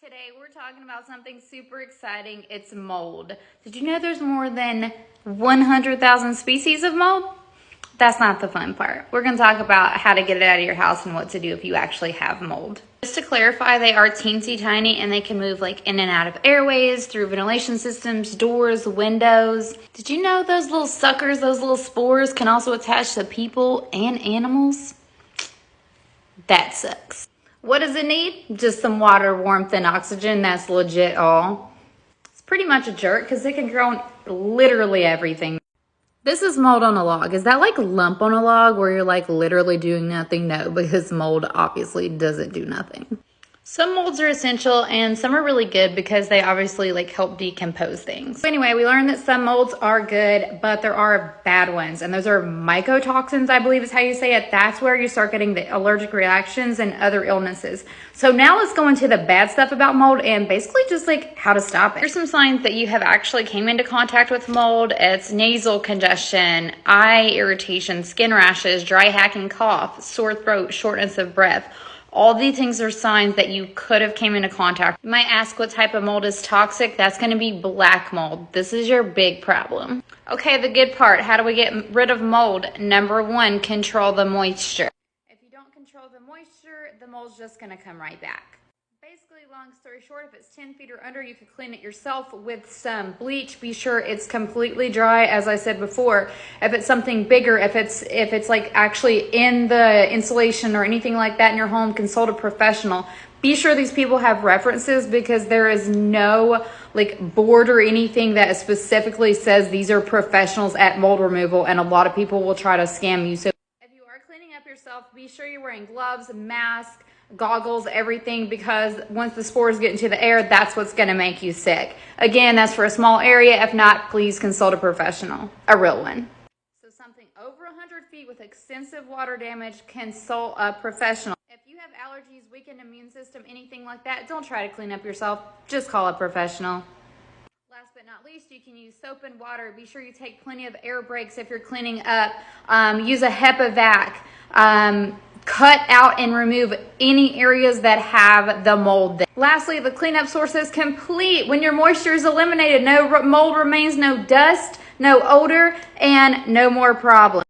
Today we're talking about something super exciting. It's mold. Did you know there's more than 100,000 species of mold? That's not the fun part. We're going to talk about how to get it out of your house and what to do if you actually have mold. Just to clarify, they are teensy tiny and they can move like in and out of airways, through ventilation systems, doors, windows. Did you know those little suckers, those little spores can also attach to people and animals? That sucks. What does it need? Just some water, warmth, and oxygen. That's legit all. It's pretty much a jerk because it can grow on literally everything. This is mold on a log. Is that like lump on a log where you're like literally doing nothing? No, because mold obviously doesn't do nothing. Some molds are essential and some are really good because they obviously like help decompose things. So anyway, we learned that some molds are good, but there are bad ones. And those are mycotoxins, I believe is how you say it. That's where you start getting the allergic reactions and other illnesses. So now let's go into the bad stuff about mold and basically just like how to stop it. Here's some signs that you have actually came into contact with mold. It's nasal congestion, eye irritation, skin rashes, dry hacking cough, sore throat, shortness of breath. All these things are signs that you could have came into contact. You might ask what type of mold is toxic. That's going to be black mold. This is your big problem. Okay, the good part. How do we get rid of mold? Number one, control the moisture. If you don't control the moisture, the mold's just going to come right back. Basically, long story short, if it's 10 feet or under, you can clean it yourself with some bleach. Be sure it's completely dry, as I said before. If it's something bigger, if it's like actually in the insulation or anything like that in your home, consult a professional. Be sure these people have references because there is no like board or anything that specifically says these are professionals at mold removal, and a lot of people will try to scam you. So if you are cleaning up yourself, be sure you're wearing gloves, mask, goggles, everything, because once the spores get into the air, that's what's going to make you sick. Again, that's for a small area. If not, please consult a professional, a real one. So something over 100 feet with extensive water damage, consult a professional. If you have allergies, weakened immune system, anything like that, don't try to clean up yourself. Just call a professional. Last but not least, you can use soap and water. Be sure you take plenty of air breaks if you're cleaning up. Use a HEPA vac. Cut out and remove any areas that have the mold. Lastly, the cleanup source is complete. When your moisture is eliminated, no mold remains, no dust, no odor, and no more problems.